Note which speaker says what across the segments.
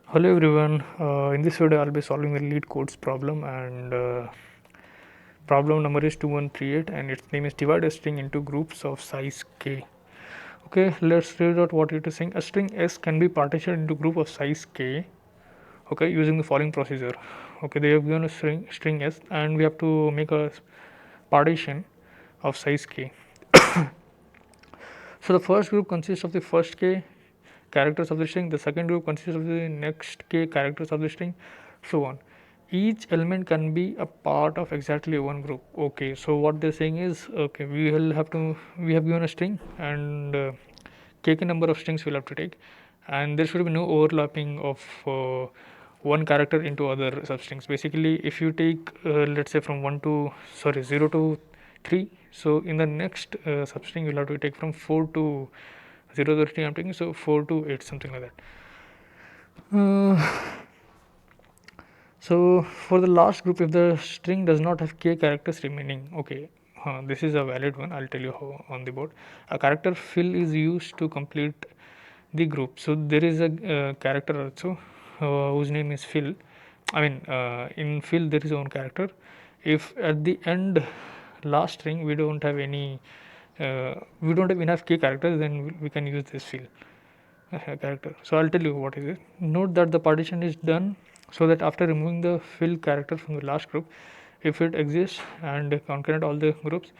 Speaker 1: Hello everyone. In this video, I'll be solving the lead codes problem, and problem number is 2138, and its name is divide a string into groups of size k. Okay, let's read out what it is saying. A string s can be partitioned into group of size k. Okay, using the following procedure. Okay, they have given a string s, and we have to make a partition of size k. So the first group consists of the first k characters of the string, the second group consists of the next k characters of the string, so on. Each element can be a part of exactly one group. Okay, so what they're saying is, okay, we have given a string, and k number of strings we'll have to take, and there should be no overlapping of one character into other substrings. Basically, if you take let's say from 0 to 3, so in the next substring you'll have to take from 4 to 0 to 3. I'm taking, so 4 to 8, something like that. So for the last group, if the string does not have k characters remaining, okay, this is a valid one. I'll tell you how on the board. A character fill is used to complete the group. So there is a character also whose name is fill. In fill there is one character. If at the end last string we don't have we don't have enough k characters, then we can use this fill character. So I'll tell you what is it. Note that the partition is done so that after removing the fill character from the last group, if it exists and concurrent all the groups,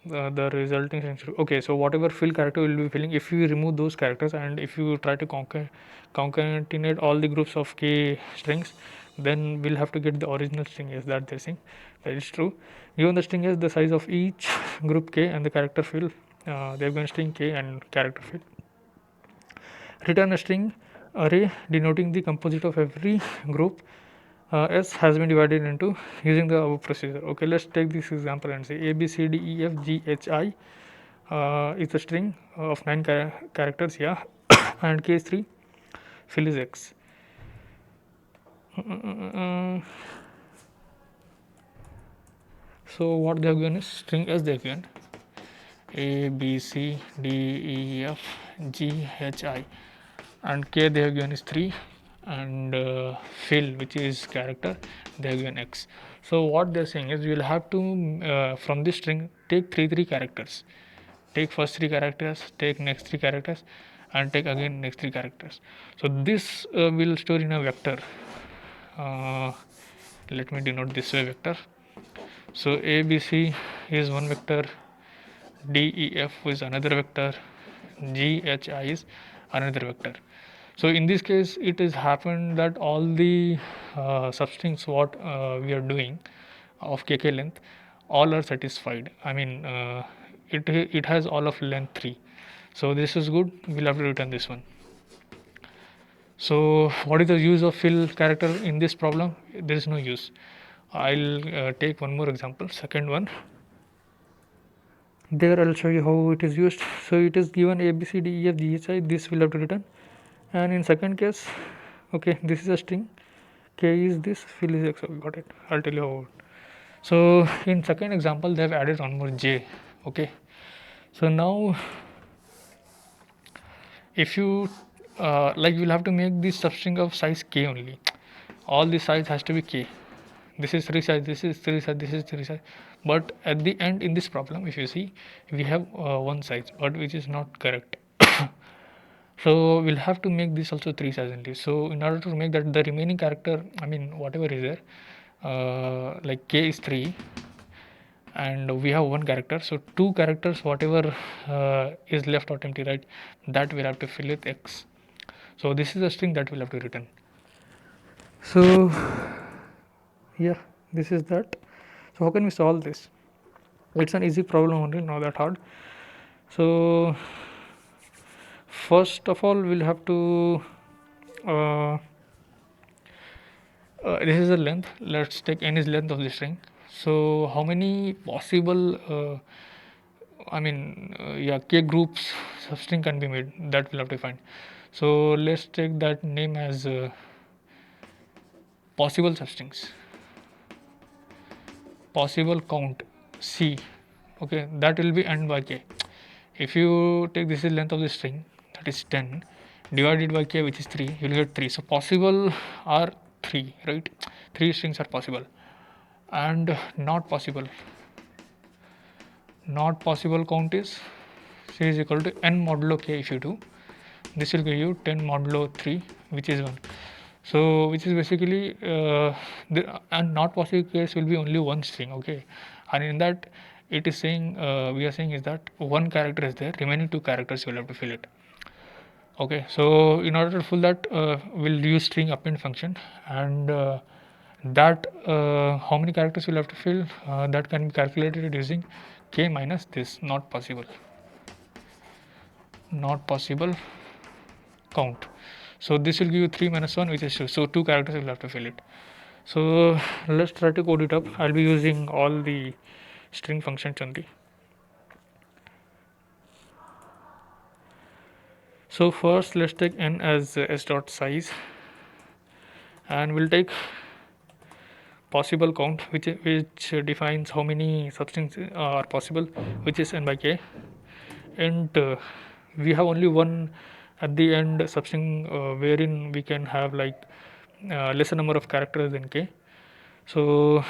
Speaker 1: the resulting string should, okay, so whatever fill character will be filling, if you remove those characters and if you try to concatenate all the groups of k strings, then we'll have to get the original string s that they're saying. That is true. Given the string s, the size of each group k and the character fill, they've given string k and character fill. Return a string array denoting the composite of every group S has been divided into using the above procedure. Okay, let's take this example and say A, B, C, D, E, F, G, H, I is a string of 9 characters, yeah, and K is 3, fill is X. So what they have given is string S they have given A, B, C, D, E, F, G, H, I, and K they have given is 3, and fill, which is character, they have given X. So what they're saying is, we'll have to from this string take three characters, take first 3 characters, take next 3 characters, and take again next 3 characters. So this will store in a vector. Let me denote this way, vector. So A, B, C is one vector, D, E, F is another vector, G, H, I is another vector. So in this case, it has happened that all the substrings what we are doing of kk length, all are satisfied. It has all of length 3. So this is good. We'll have to return this one. So what is the use of fill character in this problem? There is no use. I'll take one more example, second one. There I'll show you how it is used. So it is given A, B, C, D, E, F, G, H, I. This will have to return. And in second case, okay, this is a string, k is this, fill is x. Okay, got it. I'll tell you how. So in second example, they have added one more j. Okay, so now if you like, you'll have to make this substring of size k only. All the size has to be k. This is 3 size, this is 3 size, this is 3 size. But at the end in this problem, if you see, we have one size, but which is not correct. So we'll have to make this also 3 size only. So in order to make that, the remaining character, whatever is there, like k is 3 and we have one character, so 2 characters whatever is left out empty, right, that we'll have to fill with x. So this is a string that we'll have to return. So yeah, this is that. So how can we solve this? It's an easy problem only, not that hard. So first of all, we'll have to this is the length. Let's take n is length of the string. So how many possible k groups substring can be made, that we'll have to find. So let's take that name as possible substrings, possible count c. Okay, that will be n by k. If you take this is length of the string, that is 10, divided by k, which is 3, you'll get 3. So possible are 3, right? 3 strings are possible. And not possible count is c is equal to n modulo k. If you do this, will give you 10 modulo 3, which is 1. So which is basically and not possible case will be only one string, okay? And in that it is saying we are saying is that one character is there, remaining two characters you will have to fill it. Okay, so in order to fill that, we'll use string append function, and that how many characters you'll have to fill, that can be calculated using k minus this not possible count. So this will give you 3 minus 1, which is 2. So 2 characters will have to fill it. So let's try to code it up. I'll be using all the string functions only. So first let's take n as s dot size, and we'll take possible count, which defines how many substrings are possible, which is n by k. And we have only one at the end substring wherein we can have like lesser number of characters than k. So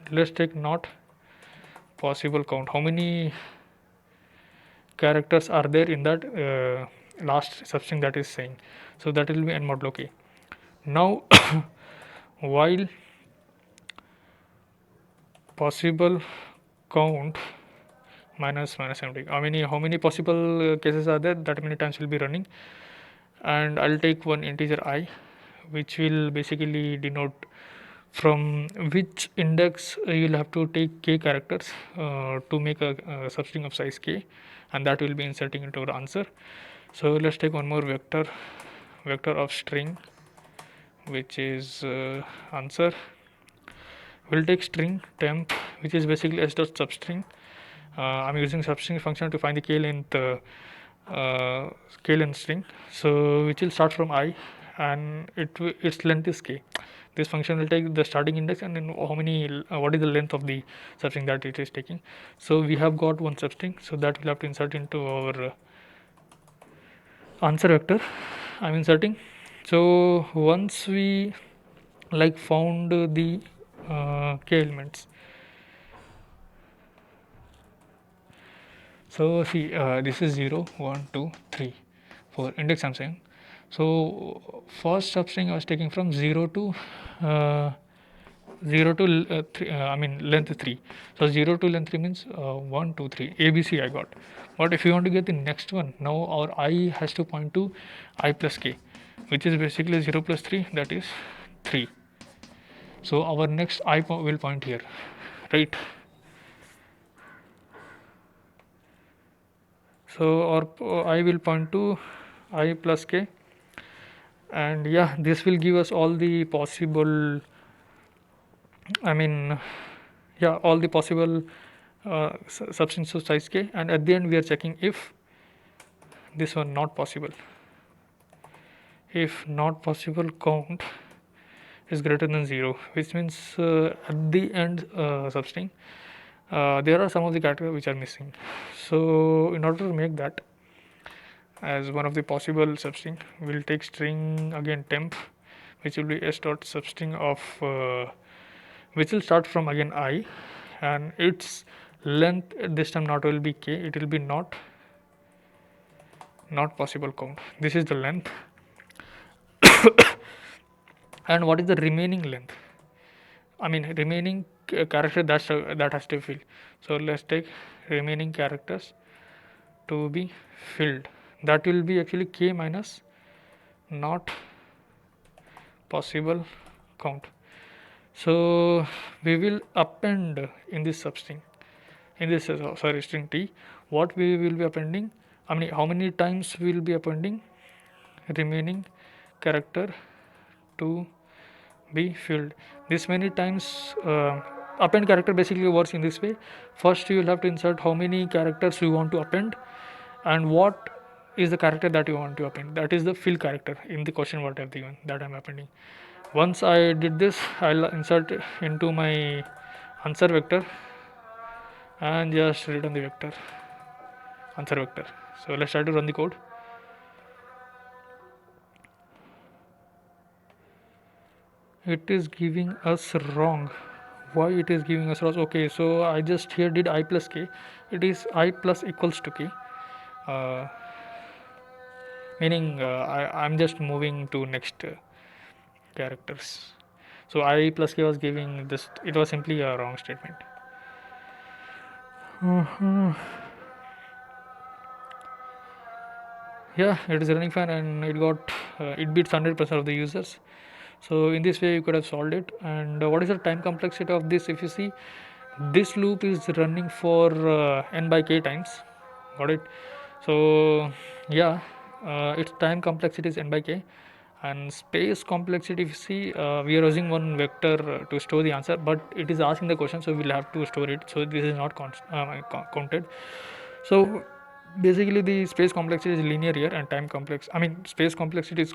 Speaker 1: let's take not possible count. How many characters are there in that last substring that is saying? So that will be n modulo k. Now while possible count minus empty, how many possible cases are there, that many times will be running. And I'll take one integer I, which will basically denote from which index you'll have to take k characters to make a substring of size k, and that will be inserting into the answer. So let's take one more vector of string, which is answer. We'll take string temp, which is basically s dot substring. I'm using substring function to find the k length string, so which will start from I, and its length is k. This function will take the starting index and then what is the length of the substring that it is taking. So we have got one substring, so that we'll have to insert into our answer vector. I'm inserting. So once we like found the k elements, so see this is 0 1 2 3 4 index I'm saying. So first substring I was taking from 0 to 3, length 3. So 0 to length 3 means 1 2 3 ABC I got. But if you want to get the next one, now our I has to point to I plus k, which is basically 0 plus 3, that is 3. So our next I will point here, right? So our I will point to I plus k, and yeah, this will give us all the possible all the possible substrings of size k, and at the end we are checking if this one not possible, if not possible count is greater than 0, which means at the end substring there are some of the characters which are missing. So in order to make that as one of the possible substring, we'll take string again temp, which will be s dot substring of which will start from again I, and its length this time not will be k, it will be not possible count. This is the length. And what is the remaining length? Remaining character that has to fill. So let's take remaining characters to be filled. That will be actually k minus not possible count. So we will append in this substring, in this string t, what we will be appending. How many times we will be appending remaining character to be filled. This many times append character basically works in this way. First you will have to insert how many characters you want to append and what is the character that you want to append. That is the fill character in the question what I have given that I am appending. Once I did this, I'll insert into my answer vector and just return the vector answer vector. So let's try to run the code. it is giving us wrong. Why it is giving us wrong? Okay, so I just here did I plus k. It is I plus equals to k, uh, meaning I'm just moving to next characters. So I plus k was giving this, it was simply a wrong statement. Yeah, it is running fine, and it got it beats 100% of the users. So in this way you could have solved it. And what is the time complexity of this? If you see, this loop is running for n by k times. Got it? So yeah, its time complexity is n by k. And space complexity, if you see, we are using one vector to store the answer, but it is asking the question, so we'll have to store it. So this is not counted. So basically the space complexity is linear here, and time complex, I mean space complexity is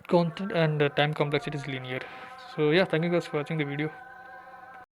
Speaker 1: constant, and time complexity is linear. So yeah, thank you guys for watching the video.